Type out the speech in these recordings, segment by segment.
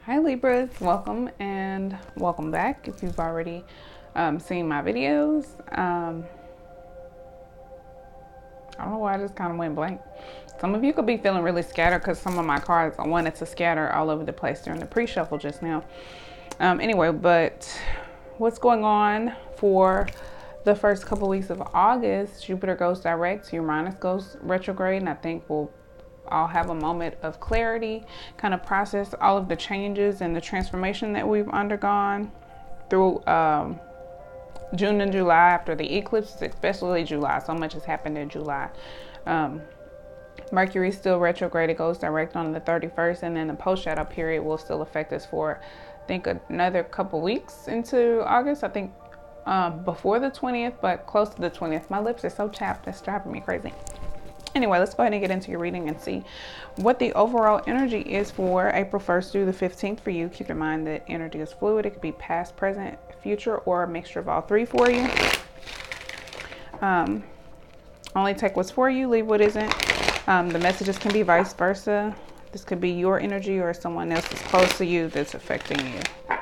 Hi Libras, welcome and welcome back. If you've already seen my videos, I don't know why I just kind of went blank. Some of you could be feeling really scattered because some of my cards I wanted to scatter all over the place during the pre-shuffle just now. Anyway, but what's going on for the first couple weeks of August? Jupiter goes direct, Uranus goes retrograde, and I think we'll all have a moment of clarity, kind of process all of the changes and the transformation that we've undergone through June and July after the eclipses, especially July. So much has happened in July. Mercury still retrograde, it goes direct on the 31st, and then the post-shadow period will still affect us for, I think, another couple weeks into August. I think before the 20th, but close to the 20th. My lips are so chapped, it's driving me crazy. Anyway, let's go ahead and get into your reading and see what the overall energy is for April 1st through the 15th for you. Keep in mind that energy is fluid. It could be past, present, future, or a mixture of all three for you. Only take what's for you, leave what isn't. The messages can be vice versa. This could be your energy or someone else that's close to you that's affecting you.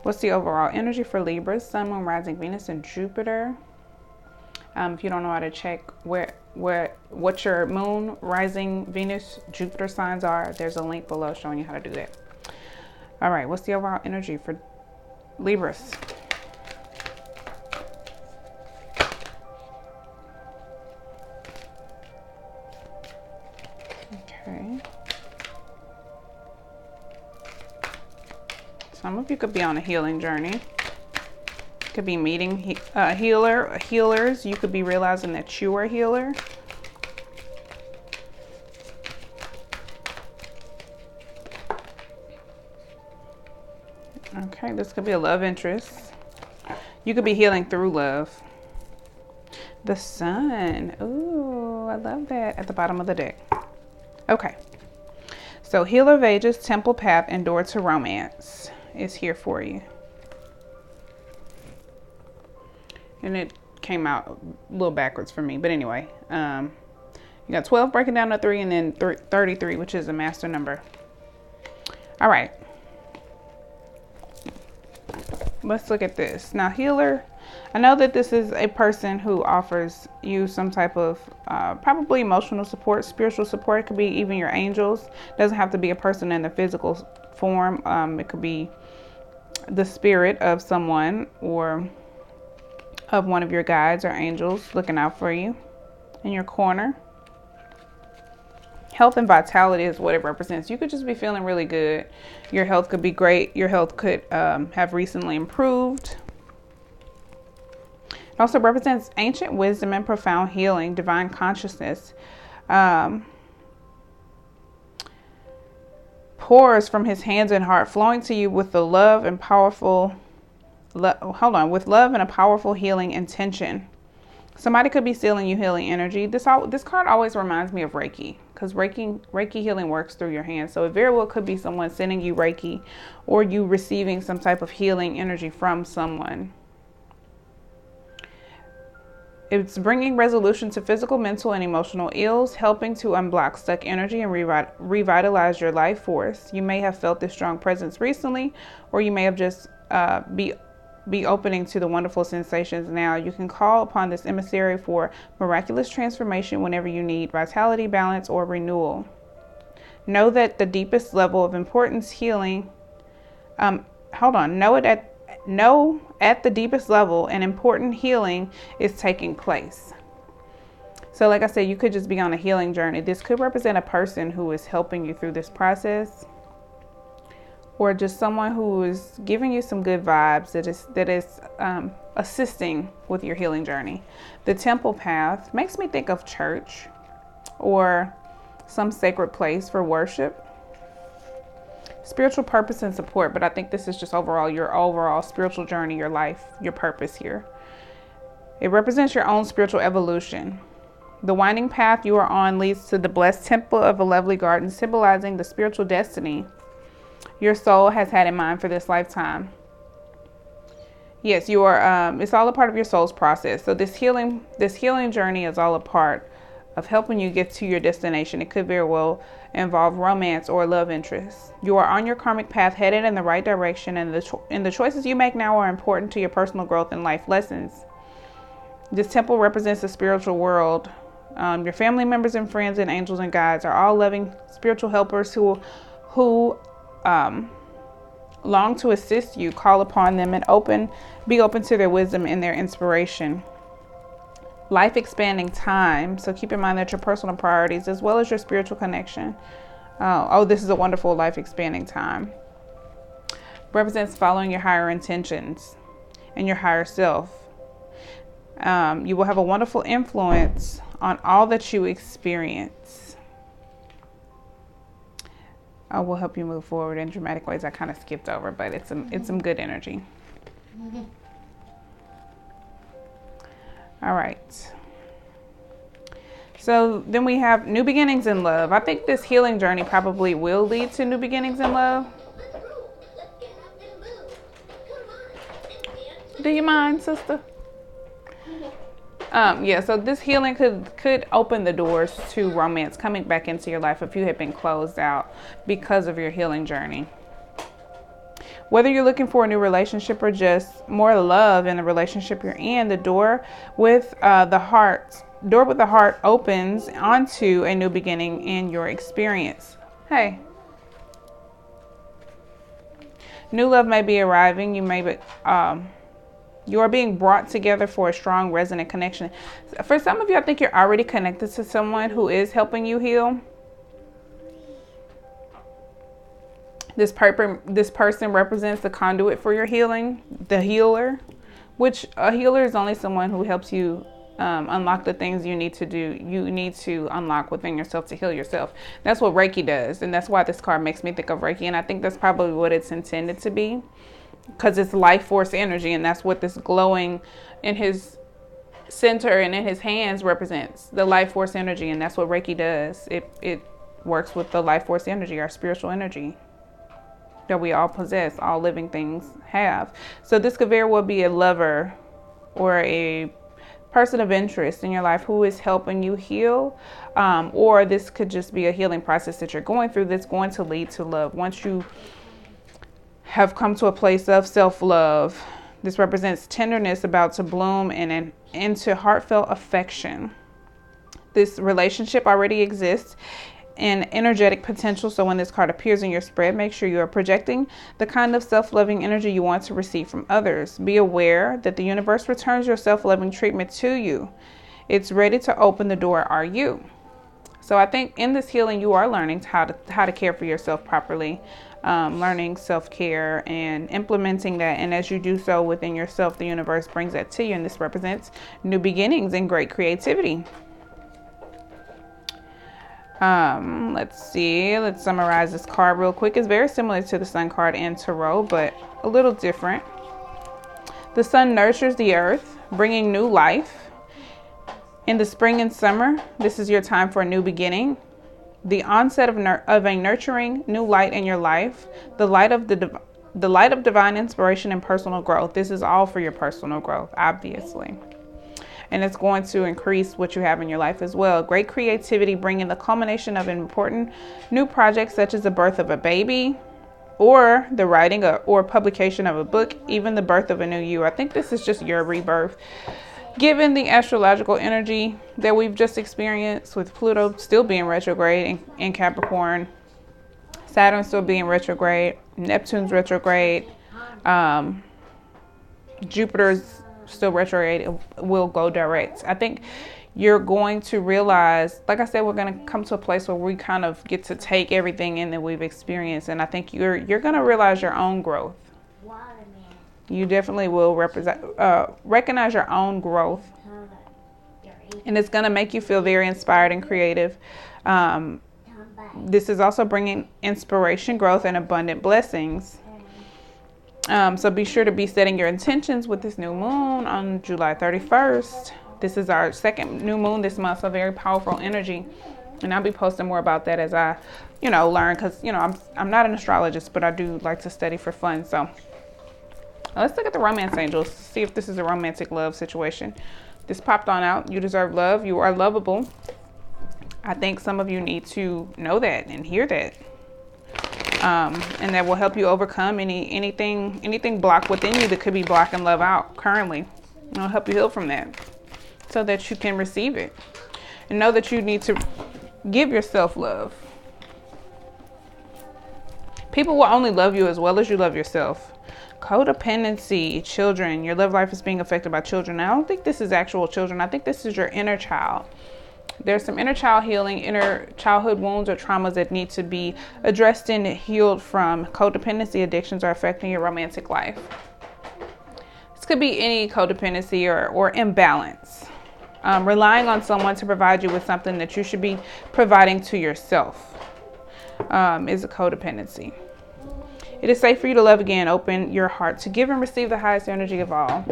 What's the overall energy for Libras? Sun, Moon, Rising, Venus, and Jupiter. If you don't know how to check what your Moon, Rising, Venus, Jupiter signs are, there's a link below showing you how to do that. All right, what's the overall energy for Libras? Okay. Some of you could be on a healing journey. Could be meeting healers. You could be realizing that you are a healer. Okay, this could be a love interest. You could be healing through love. The Sun. Ooh, I love that at the bottom of the deck. Okay. So Healer of Ages, Temple Path, and Door to Romance is here for you. And it came out a little backwards for me. But anyway, you got 12 breaking down to 3 and then 33, which is a master number. All right. Let's look at this. Now, healer, I know that this is a person who offers you some type of probably emotional support, spiritual support. It could be even your angels. It doesn't have to be a person in the physical form. It could be the spirit of someone or of one of your guides or angels looking out for you in your corner. Health and vitality is what it represents. You could just be feeling really good. Your health could be great. Your health could have recently improved. It also represents ancient wisdom and profound healing, divine consciousness. Pours from his hands and heart, flowing to you with the love and powerful with love and a powerful healing intention. Somebody could be stealing you healing energy. This card always reminds me of Reiki, because Reiki healing works through your hands. So it very well could be someone sending you Reiki or you receiving some type of healing energy from someone. It's bringing resolution to physical, mental, and emotional ills, helping to unblock stuck energy and revitalize your life force. You may have felt this strong presence recently, or you may have just be opening to the wonderful sensations now. You can call upon this emissary for miraculous transformation whenever you need vitality, balance, or renewal. Know that the deepest level of importance healing, know at the deepest level an important healing is taking place. So like I said, you could just be on a healing journey. This could represent a person who is helping you through this process, or just someone who is giving you some good vibes that is assisting with your healing journey. The Temple Path makes me think of church or some sacred place for worship, spiritual purpose and support. But I think this is just your overall spiritual journey, your life, your purpose here. It represents your own spiritual evolution. The winding path you are on leads to the blessed temple of a lovely garden, symbolizing the spiritual destiny your soul has had in mind for this lifetime. Yes, you are. It's all a part of your soul's process. So this healing journey is all a part of helping you get to your destination. It could very well involve romance or love interest. You are on your karmic path, headed in the right direction, and the choices you make now are important to your personal growth and life lessons. This temple represents the spiritual world. Your family members and friends and angels and guides are all loving spiritual helpers who long to assist you. Call upon them and be open to their wisdom and their inspiration. Life expanding time. So keep in mind that your personal priorities as well as your spiritual connection. This is a wonderful life expanding time. Represents following your higher intentions and your higher self. You will have a wonderful influence on all that you experience. I will help you move forward in dramatic ways. I kind of skipped over, but it's some good energy. All right. So then we have new beginnings in love. I think this healing journey probably will lead to new beginnings in love. Do you mind, sister? So this healing could open the doors to romance coming back into your life if you had been closed out because of your healing journey. Whether you're looking for a new relationship or just more love in the relationship you're in, the door with the heart opens onto a new beginning in your experience. Hey. New love may be arriving. You are being brought together for a strong, resonant connection. For some of you, I think you're already connected to someone who is helping you heal. This person represents the conduit for your healing, the healer, which a healer is only someone who helps you unlock the things you need to do. You need to unlock within yourself to heal yourself. That's what Reiki does. And that's why this card makes me think of Reiki. And I think that's probably what it's intended to be, because it's life force energy. And that's what this glowing in his center and in his hands represents, the life force energy. And that's what Reiki does. It works with the life force energy, our spiritual energy that we all possess, all living things have. So this could very well be a lover or a person of interest in your life who is helping you heal, or this could just be a healing process that you're going through that's going to lead to love. Once you have come to a place of self-love, this represents tenderness about to bloom and into heartfelt affection. This relationship already exists and energetic potential. So when this card appears in your spread, make sure you are projecting the kind of self-loving energy you want to receive from others. Be aware that the universe returns your self-loving treatment to you. It's ready to open the door. Are you? So I think in this healing, you are learning how to care for yourself properly, learning self-care and implementing that. And as you do so within yourself, the universe brings that to you. And this represents new beginnings and great creativity. Let's see. Let's summarize this card real quick. It's very similar to the Sun card and Tarot, but a little different. The sun nurtures the earth, bringing new life. In the spring and summer, this is your time for a new beginning. The onset of a nurturing new light in your life. The light of divine inspiration and personal growth. This is all for your personal growth, obviously. And it's going to increase what you have in your life as well. Great creativity, bringing the culmination of important new projects such as the birth of a baby or the writing or publication of a book, even the birth of a new you. I think this is just your rebirth. Given the astrological energy that we've just experienced with Pluto still being retrograde in Capricorn, Saturn still being retrograde, Neptune's retrograde, Jupiter's still retrograde, it will go direct. I think you're going to realize, like I said, we're going to come to a place where we kind of get to take everything in that we've experienced. And I think you're going to realize your own growth. You definitely will recognize your own growth. And it's going to make you feel very inspired and creative. This is also bringing inspiration, growth, and abundant blessings. So be sure to be setting your intentions with this new moon on July 31st. This is our second new moon this month, so very powerful energy. And I'll be posting more about that as I, learn, because, I'm not an astrologist, but I do like to study for fun. So let's look at the romance angels, see if this is a romantic love situation. This popped on out. You deserve love. You are lovable. I think some of you need to know that and hear that. And that will help you overcome anything blocked within you that could be blocking love out currently. It'll help you heal from that so that you can receive it. And know that you need to give yourself love. People will only love you as well as you love yourself. Codependency, children, your love life is being affected by children. I don't think this is actual children. I think this is your inner child. There's some inner child healing, inner childhood wounds or traumas that need to be addressed and healed from. Codependency addictions are affecting your romantic life. This could be any codependency or imbalance. Relying on someone to provide you with something that you should be providing to yourself is a codependency. It is safe for you to love again. Open your heart to give and receive the highest energy of all.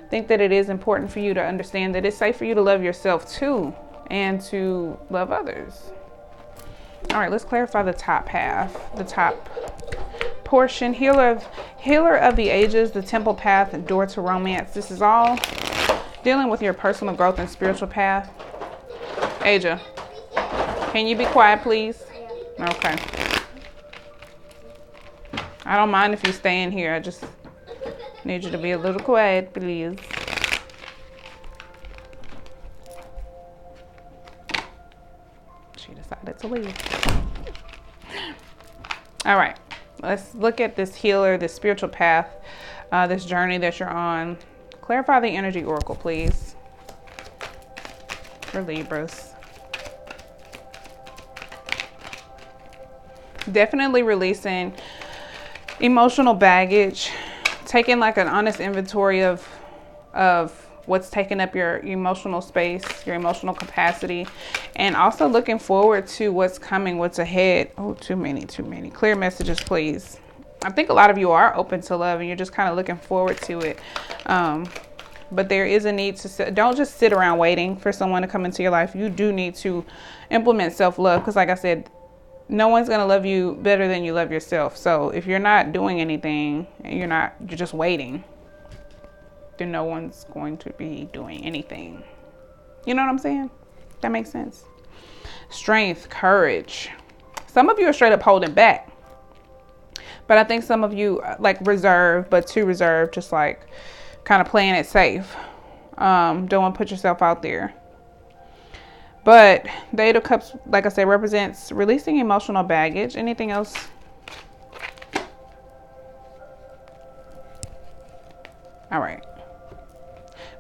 Think that it is important for you to understand that it's safe for you to love yourself too and to love others. All right, let's clarify the top half, the top portion. Healer of the ages, the temple path, and door to romance. This is all dealing with your personal growth and spiritual path. Aja, can you be quiet, please? Okay. I don't mind if you stay in here. I just need you to be a little quiet, please. She decided to leave. All right. Let's look at this healer, this spiritual path, this journey that you're on. Clarify the energy oracle, please, for Libras. Definitely releasing emotional baggage, taking like an honest inventory of what's taking up your emotional space, your emotional capacity, and also looking forward to what's coming, what's ahead. Oh, too many. Clear messages, please. I think a lot of you are open to love and you're just kind of looking forward to it. But there is a need to don't just sit around waiting for someone to come into your life. You do need to implement self-love because, like I said, no one's going to love you better than you love yourself. So if you're not doing anything and you're just waiting, then no one's going to be doing anything. You know what I'm saying? That makes sense. Strength, courage. Some of you are straight up holding back. But I think some of you like reserved, but too reserved, just like kind of playing it safe. Don't want to put yourself out there. But the Eight of Cups, like I said, represents releasing emotional baggage. Anything else? All right.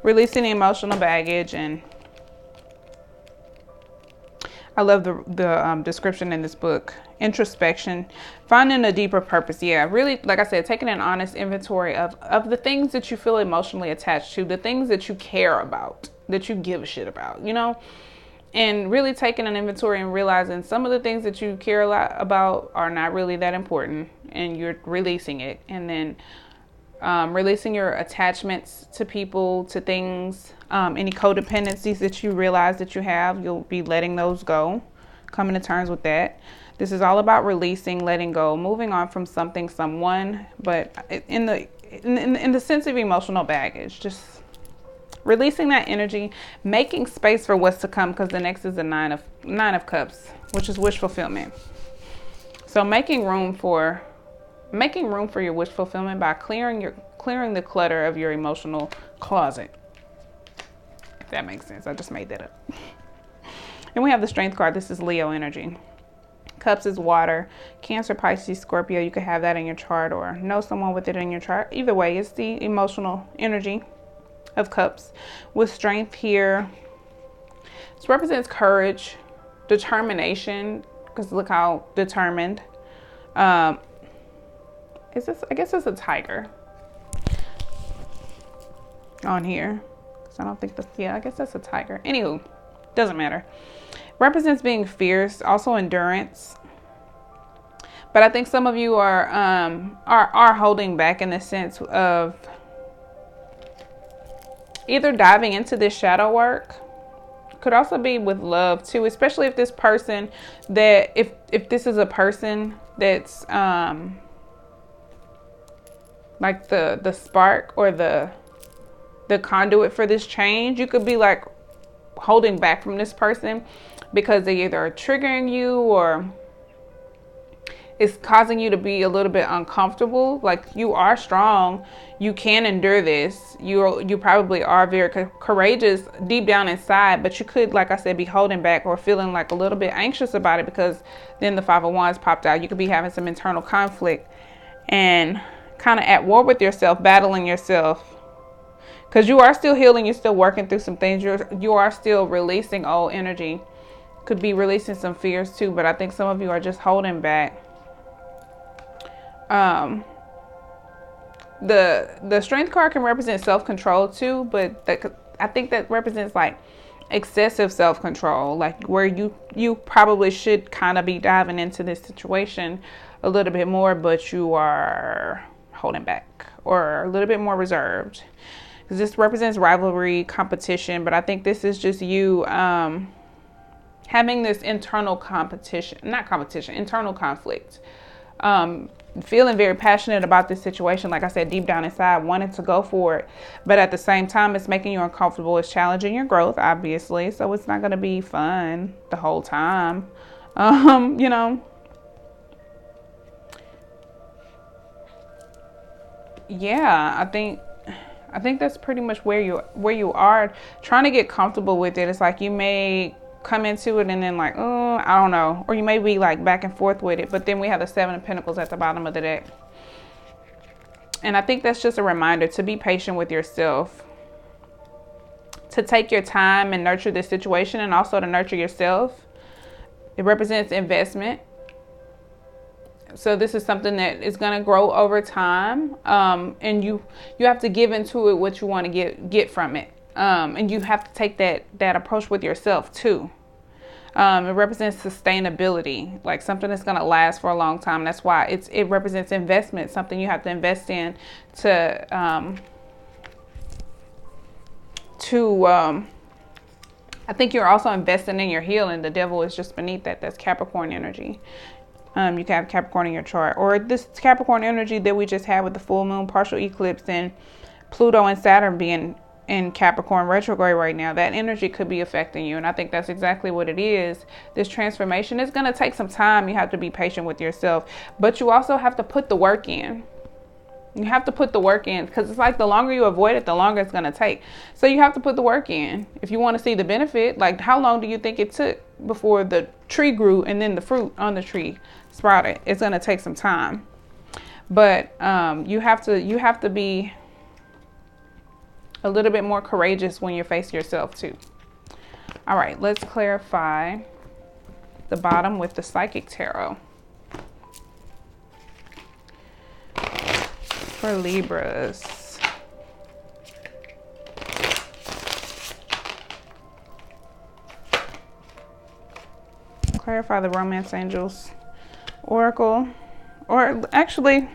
Releasing emotional baggage, and I love the description in this book. Introspection, finding a deeper purpose. Yeah, really, like I said, taking an honest inventory of the things that you feel emotionally attached to, the things that you care about, that you give a shit about, you know? And really taking an inventory and realizing some of the things that you care a lot about are not really that important, and you're releasing it. And then releasing your attachments to people, to things, any codependencies that you realize that you have, you'll be letting those go, coming to terms with that. This is all about releasing, letting go, moving on from something, someone, but in the sense of emotional baggage, just releasing that energy, making space for what's to come, because the next is the Nine of Cups, which is wish fulfillment. So making room for your wish fulfillment by clearing the clutter of your emotional closet. If that makes sense. I just made that up. And we have the Strength card. This is Leo energy. Cups is water. Cancer, Pisces, Scorpio. You could have that in your chart or know someone with it in your chart. Either way, it's the emotional energy of Cups. With Strength here, this represents courage, determination, because look how determined. I guess it's a tiger on here. So I don't think I guess that's a tiger. Anywho, doesn't matter. Represents being fierce, also endurance. But I think some of you are holding back in the sense of either diving into this shadow work. Could also be with love too, especially if this person if this is a person that's like the spark or the conduit for this change. You could be like holding back from this person because they either are triggering you or it's causing you to be a little bit uncomfortable. Like, you are strong, you can endure this, you probably are very courageous deep down inside, but you could, like I said, be holding back or feeling like a little bit anxious about it, because then the Five of Wands popped out. You could be having some internal conflict and kind of at war with yourself, battling yourself, because you are still healing, you're still working through some things, you are still releasing old energy, could be releasing some fears too, but I think some of you are just holding back. The Strength card can represent self-control too, but I think that represents like excessive self-control, like where you probably should kind of be diving into this situation a little bit more, but you are holding back or a little bit more reserved. Because this represents rivalry, competition, but I think this is just you having this internal internal conflict. Feeling very passionate about this situation, like I said, deep down inside, wanting to go for it, but at the same time, it's making you uncomfortable. It's challenging your growth, obviously, so it's not going to be fun the whole time. You know, yeah, I think that's pretty much where you are trying to get comfortable with it. It's like you may come into it and then like, oh, I don't know, or you may be like back and forth with it, but then we have the Seven of Pentacles at the bottom of the deck, and I think that's just a reminder to be patient with yourself, to take your time and nurture this situation, and also to nurture yourself. It represents investment, so this is something that is going to grow over time, and you have to give into it what you want to get from it. And you have to take that approach with yourself too. It represents sustainability, like something that's going to last for a long time. That's why it represents investment, something you have to invest in to I think you're also investing in your healing. The Devil is just beneath that. That's Capricorn energy. You can have Capricorn in your chart, or this Capricorn energy that we just had with the full moon, partial eclipse, and Pluto and Saturn being in Capricorn retrograde right now. That energy could be affecting you, and I think that's exactly what it is. This transformation is going to take some time. You have to be patient with yourself, but you also have to put the work in. You have to put the work in, because it's like the longer you avoid it, the longer it's going to take. So you have to put the work in if you want to see the benefit. Like, how long do you think it took before the tree grew and then the fruit on the tree sprouted? It's going to take some time, but you have to be a little bit more courageous when you face yourself too. All right, let's clarify the bottom with the Psychic Tarot for Libras. Clarify the Romance Angels Oracle, or actually,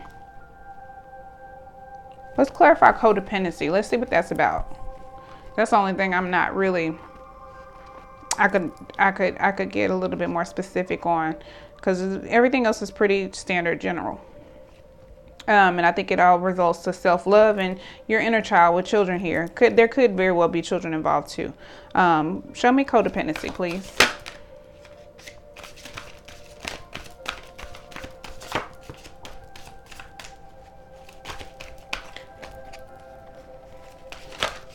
let's clarify codependency. Let's see what that's about. That's the only thing I'm not really, I could get a little bit more specific on, because everything else is pretty standard general. And I think it all results to self-love and your inner child with children here. There could very well be children involved too. Show me codependency, please.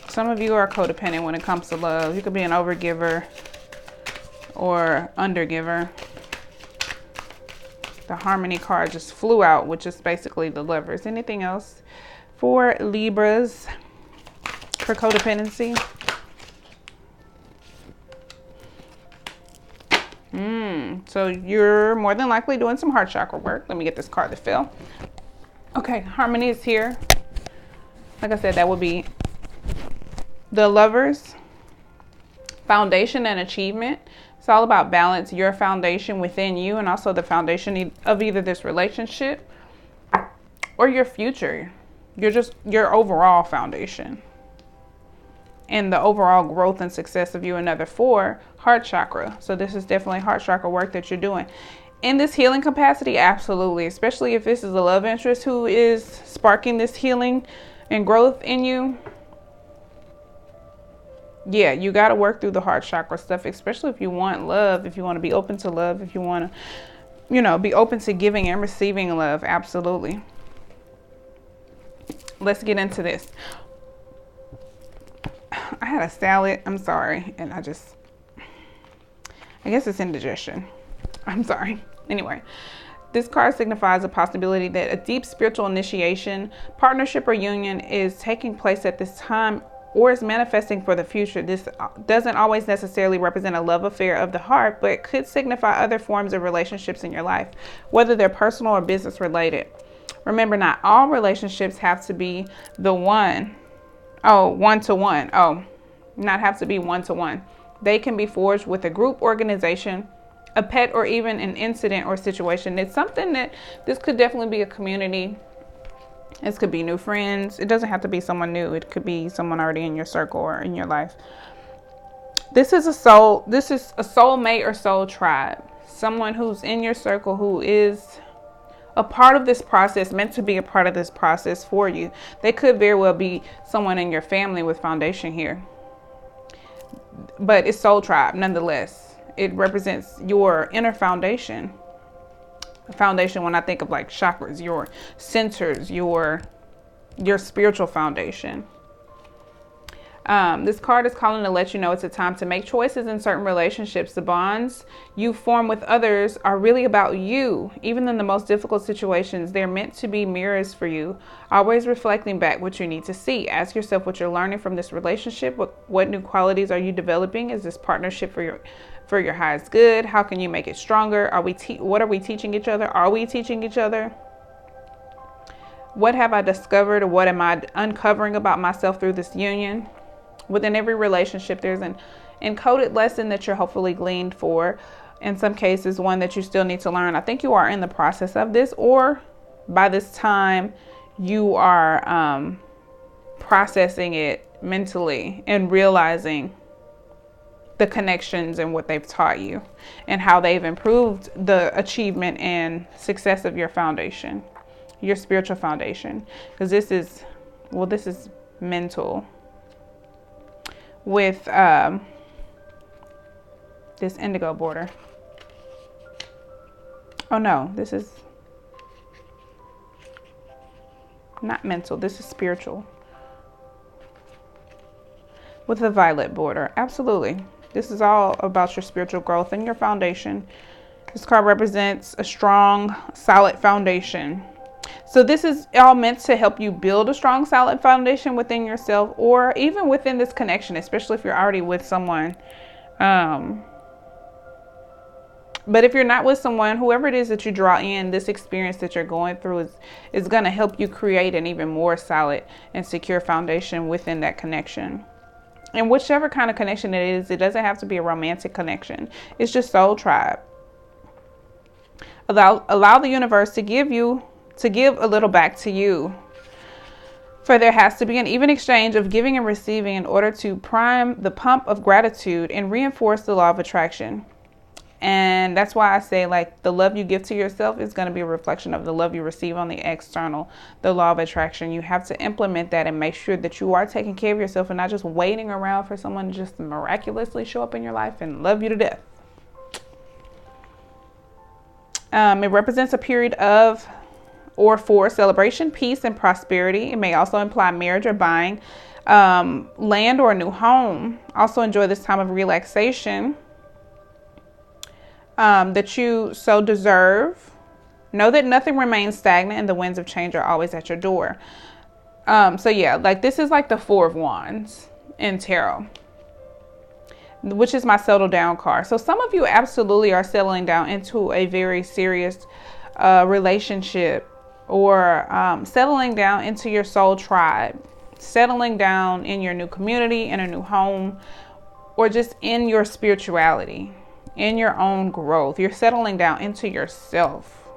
Some of you are codependent when it comes to love. You could be an overgiver or undergiver. The Harmony card just flew out, which is basically the Lovers. Anything else for Libras for codependency? So you're more than likely doing some heart chakra work. Let me get this card that fell. Okay, Harmony is here. Like I said, that would be the Lovers. Foundation and achievement. It's all about balance, your foundation within you, and also the foundation of either this relationship or your future. Your overall foundation and the overall growth and success of you. Another 4, heart chakra. So this is definitely heart chakra work that you're doing. In this healing capacity, absolutely. Especially if this is a love interest who is sparking this healing and growth in you. yeah, you got to work through the heart chakra stuff, especially if you want love, if you want to be open to love, if you want to, you know, be open to giving and receiving love. Absolutely. Let's get into this. I had a salad. I'm sorry. And I guess it's indigestion. I'm sorry. Anyway, this card signifies a possibility that a deep spiritual initiation, partnership, or union is taking place at this time or is manifesting for the future. This doesn't always necessarily represent a love affair of the heart, but could signify other forms of relationships in your life, whether they're personal or business related. Remember, not all relationships have to be one-to-one. Not have to be one-to-one. They can be forged with a group, organization, a pet, or even an incident or situation. It's something that this could definitely be a community. This could be new friends. It doesn't have to be someone new. It could be someone already in your circle or in your life. This is a soulmate or soul tribe. Someone who's in your circle who is a part of this process, meant to be a part of this process for you. They could very well be someone in your family with foundation here. But it's soul tribe nonetheless. It represents your inner foundation. Foundation, when I think of like chakras, your centers, your spiritual foundation. This card is calling to let you know it's a time to make choices in certain relationships. The bonds you form with others are really about you. Even in the most difficult situations, they're meant to be mirrors for you, always reflecting back what you need to see. Ask yourself what you're learning from this relationship. What new qualities are you developing? Is this partnership for your highest good? How can you make it stronger? What are we teaching each other? Are we teaching each other? What have I discovered, or what am I uncovering about myself through this union? Within every relationship, there's an encoded lesson that you're hopefully gleaned for. In some cases, one that you still need to learn. I think you are in the process of this, or by this time you are processing it mentally and realizing the connections and what they've taught you and how they've improved the achievement and success of your foundation, your spiritual foundation. Because this is mental. With this indigo border. Oh no, this is not mental. This is spiritual. With the violet border. Absolutely. This is all about your spiritual growth and your foundation. This card represents a strong, solid foundation. So this is all meant to help you build a strong, solid foundation within yourself, or even within this connection, especially if you're already with someone. But if you're not with someone, whoever it is that you draw in, this experience that you're going through is going to help you create an even more solid and secure foundation within that connection. And whichever kind of connection it is, it doesn't have to be a romantic connection. It's just soul tribe. Allow the universe to give a little back to you. For there has to be an even exchange of giving and receiving in order to prime the pump of gratitude and reinforce the law of attraction. And that's why I say, like, the love you give to yourself is going to be a reflection of the love you receive on the external, the law of attraction. You have to implement that and make sure that you are taking care of yourself and not just waiting around for someone to just miraculously show up in your life and love you to death. It represents a period of or for celebration, peace, and prosperity. It may also imply marriage or buying land or a new home. Also enjoy this time of relaxation that you so deserve. Know that nothing remains stagnant and the winds of change are always at your door. So yeah, like this is like the Four of Wands in tarot, which is my settle down card. So some of you absolutely are settling down into a very serious relationship, or settling down into your soul tribe, settling down in your new community, in a new home, or just in your spirituality, in your own growth. You're settling down into yourself.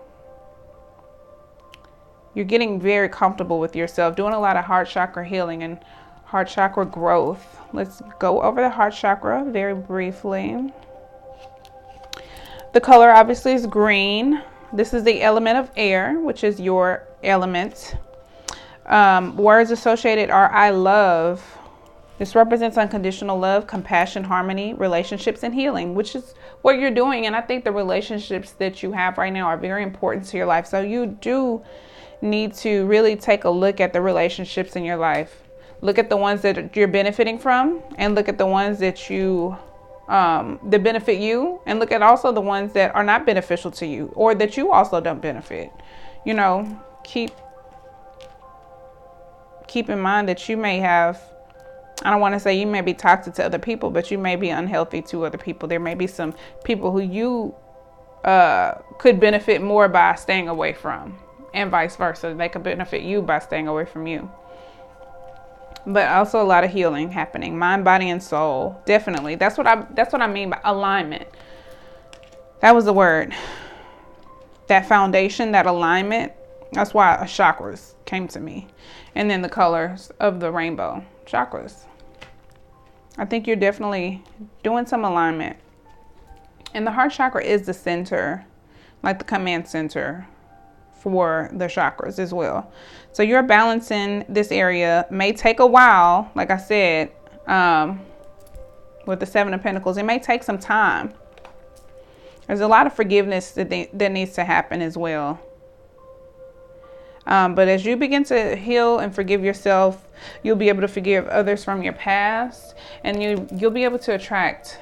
You're getting very comfortable with yourself, doing a lot of heart chakra healing and heart chakra growth. Let's go over the heart chakra very briefly. The color obviously is green. This is the element of air, which is your element. Words associated are I love, This represents unconditional love, compassion, harmony, relationships, and healing, which is what you're doing. And I think the relationships that you have right now are very important to your life. So you do need to really take a look at the relationships in your life. Look at the ones that you're benefiting from, and look at the ones that that benefit you, and look at also the ones that are not beneficial to you, or that you also don't benefit. You know, keep in mind that you may have, I don't want to say you may be toxic to other people, but you may be unhealthy to other people. There may be some people who you could benefit more by staying away from, and vice versa. They could benefit you by staying away from you. But also a lot of healing happening, mind, body, and soul. Definitely. That's what I mean by alignment. That was the word. That foundation, that alignment. That's why chakras came to me. And then the colors of the rainbow. Chakras. I think you're definitely doing some alignment. And the heart chakra is the center, like the command center for the chakras as well. So you're balancing this area. May take a while, like I said, with the Seven of Pentacles. It may take some time. There's a lot of forgiveness that needs to happen as well. But as you begin to heal and forgive yourself, you'll be able to forgive others from your past, and you'll be able to attract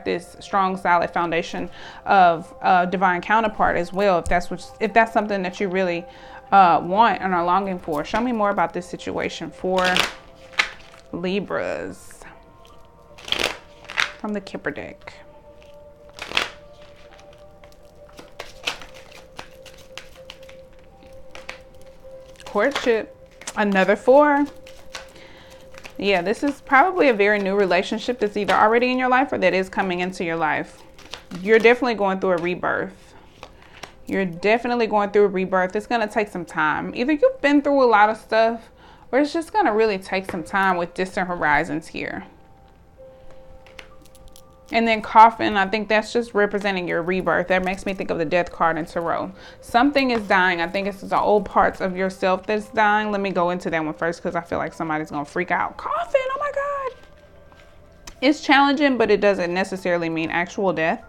this strong, solid foundation of divine counterpart as well, if that's something that you really want and are longing for. Show me more about this situation for Libras from the Kipper deck. Courtship, another 4. Yeah, this is probably a very new relationship that's either already in your life or that is coming into your life. You're definitely going through a rebirth. It's going to take some time. Either you've been through a lot of stuff, or it's just going to really take some time with distant horizons here. And then coffin, I think that's just representing your rebirth. That makes me think of the death card in Tarot. Something is dying. I think it's the old parts of yourself that's dying. Let me go into that one first, because I feel like somebody's going to freak out. Coffin, oh my God. It's challenging, but it doesn't necessarily mean actual death.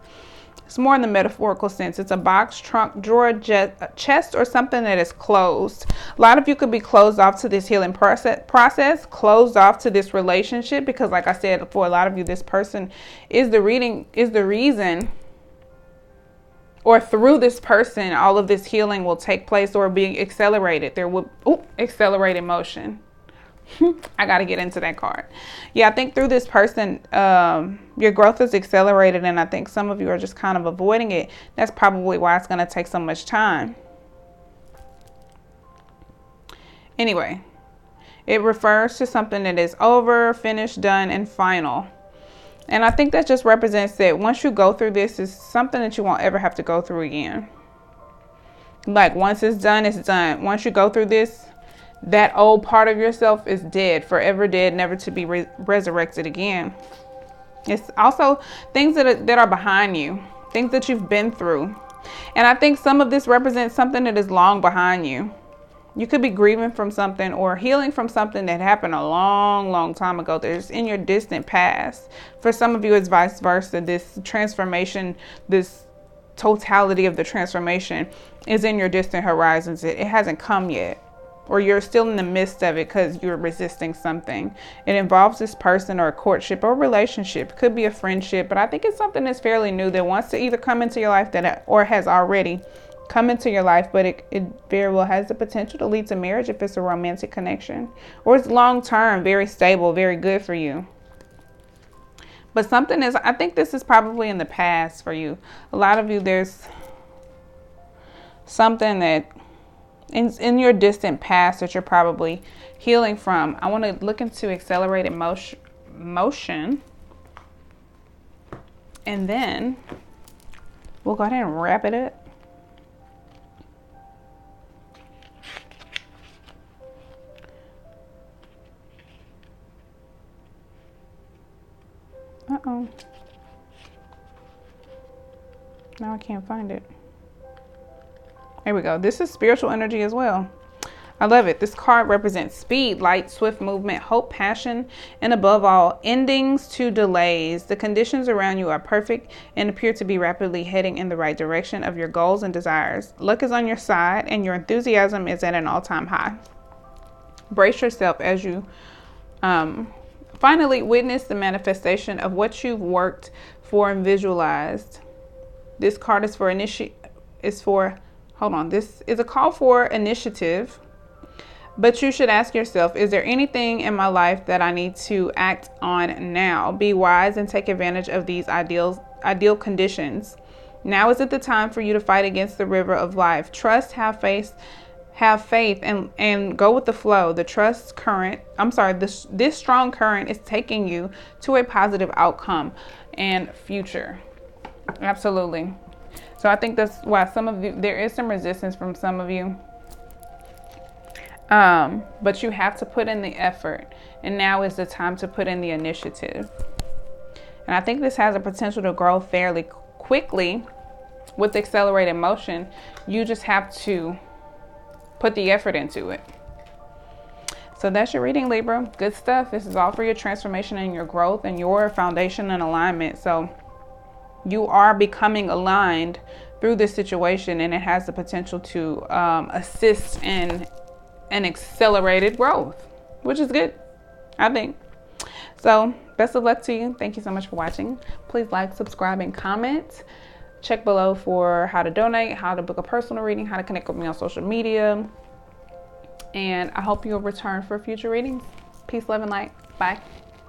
It's more in the metaphorical sense. It's a box, trunk, drawer, chest, or something that is closed. A lot of you could be closed off to this healing process, closed off to this relationship, because like I said, for a lot of you, this person is the reason, or through this person, all of this healing will take place or be accelerated. There will, accelerated motion. I got to get into that card. Yeah, I think through this person, your growth is accelerated, and I think some of you are just kind of avoiding it. That's probably why it's going to take so much time. Anyway, it refers to something that is over, finished, done, and final. And I think that just represents that once you go through this, it's something that you won't ever have to go through again. Like once it's done, it's done. Once you go through this, that old part of yourself is dead, forever dead, never to be resurrected again. It's also things that are behind you, things that you've been through. And I think some of this represents something that is long behind you. You could be grieving from something or healing from something that happened a long, long time ago that's in your distant past. For some of you, it's vice versa. This transformation, this totality of the transformation is in your distant horizons. It hasn't come yet. Or you're still in the midst of it because you're resisting something. It involves this person or a courtship or a relationship. It could be a friendship, but I think it's something that's fairly new that wants to either come into your life or has already come into your life, but it very well has the potential to lead to marriage if it's a romantic connection. Or it's long-term, very stable, very good for you. But something is, I think this is probably in the past for you. A lot of you, there's something that in your distant past that you're probably healing from. I want to look into accelerated motion. And then we'll go ahead and wrap it up. Uh-oh. Now I can't find it. Here we go. This is spiritual energy as well. I love it. This card represents speed, light, swift movement, hope, passion, and above all, endings to delays. The conditions around you are perfect and appear to be rapidly heading in the right direction of your goals and desires. Luck is on your side and your enthusiasm is at an all-time high. Brace yourself as you finally witness the manifestation of what you've worked for and visualized. This card is for this is a call for initiative. But you should ask yourself, is there anything in my life that I need to act on now? Be wise and take advantage of these ideal conditions. Now isn't the time for you to fight against the river of life. Trust, have faith, and go with the flow. This strong current is taking you to a positive outcome and future. Absolutely. So I think that's why there is some resistance from some of you. But you have to put in the effort, and now is the time to put in the initiative. And I think this has a potential to grow fairly quickly with accelerated motion. You just have to put the effort into it. So that's your reading, Libra. Good stuff. This is all for your transformation and your growth and your foundation and alignment. So you are becoming aligned through this situation, and it has the potential to assist in an accelerated growth, which is good, I think. So best of luck to you. Thank you so much for watching. Please like, subscribe, and comment. Check below for how to donate, how to book a personal reading, how to connect with me on social media. And I hope you'll return for future readings. Peace, love, and light. Bye.